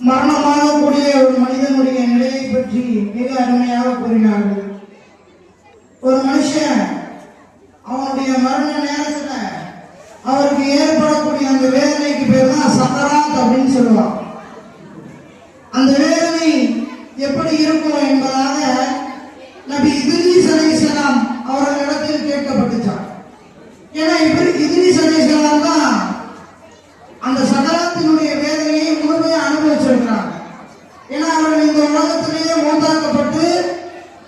மரணமாகக்கூடிய ஒரு மனிதனுடைய நிலையை பற்றி மிக அருமையாக கூறினார்கள். ஒரு மனுஷன் அவனுடைய மரண நேரத்தில் அவருக்கு ஏற்படக்கூடிய அந்த வேதனைக்கு பேர் தான் சக்கராத் அப்படின்னு சொல்லுவான். அந்த வேதனை எப்படி இருக்கும் என்பதாக நபி இத்ரீஸ் அலைஹிஸ்ஸலாம் அவர்களிடத்தில் கேட்கப்பட்டுச்சார். ஏன்னா இத்ரீஸ் அலைஹிஸ்ஸலாம் தான் அந்த சக்கராத்தினுடைய வேதனையை முழுமையாக அனுபவிச்சிருக்கிறாங்க. ஏன்னா அவர்கள் இந்த உலகத்திலேயே மௌத்தாக்கப்பட்டு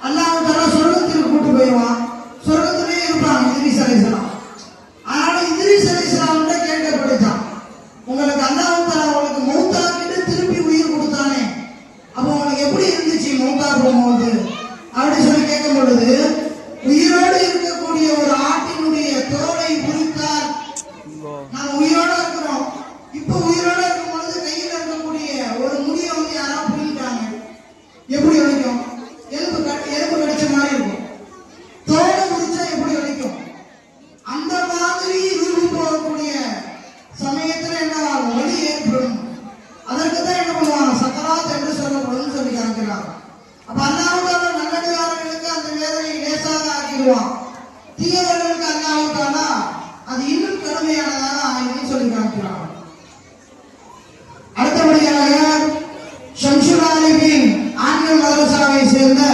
அல்லாஹ் தஆலா சொர்க்கத்திற்கு கூட்டு போயிடுவான். சொர்க்கத்திலேயே இருப்பாங்க இத்ரீஸ் அலைஹிஸ்ஸலாம். அதனால இத்ரீஸ் அலைஹிஸ்ஸலாம் கேட்கப்பட்டுச்சான், உங்களுக்கு அல்லாஹ் தஆலா உங்களுக்கு மௌத்தாக்கிட்டு திருப்பி உயிர் கொடுத்தானே, அப்போ உங்களுக்கு எப்படி இருந்துச்சு மௌத்தா போகும்போது அப்படின்னு சொல்லி கேட்கும் பொழுது, உயிரோடு இருக்கக்கூடிய ஒரு ஆட்டினுடைய தோலை குறித்தால் நாங்கள் உயிரோட இருக்கிறோம், இப்போ உயிரோட இருக்கும் பொழுது கையில் இருக்கக்கூடிய ஒரு முடியை வந்து யாராவது புரிஞ்சிட்டாங்க, எப்படி வலிக்கும்? எலும்பு கடிச்ச மாதிரி இருக்கும். தோலை குறிச்சா எப்படி வலிக்கும்? அந்த மாதிரி ரூபி போகக்கூடிய சமயத்தில் என்ன வலி ஏற்படும். அதற்கு தான் என்ன பண்ணுவாங்க, சக்கராத் என்று சொல்லப்படும் சொல்லி காமிக்கிறாங்க. அப்ப அல்லாஹ் தஆலா நல்லடியார்களுக்கு அந்த வேதனையை லேசாக ஆக்கிடுவான், தீயவர்களுக்கு அல்லாஹ் தஆலா அது இன்னும் கடுமையானதாக ஆகிடும் சொல்லி காமிக்கிறாங்க. அடுத்தபடியாக ஷம்சுல் ஆலிமீன் ஆண்கள் மதரசாவை சேர்ந்த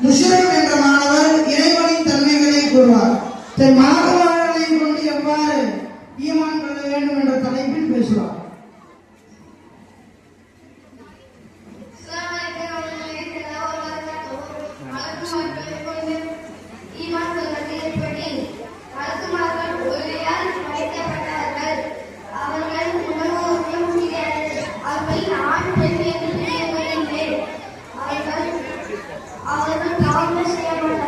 முஷரப் என்ற மாணவர் இறைவனின் தன்மைகளை கூறுவார். தன் மாணவர்களை கொண்டு எவ்வாறு ஈமான் கொள்ள வேண்டும் என்ற தலைப்பில் பேசுவார். அவர்கள் தாழ்வு செய்யப்பட்ட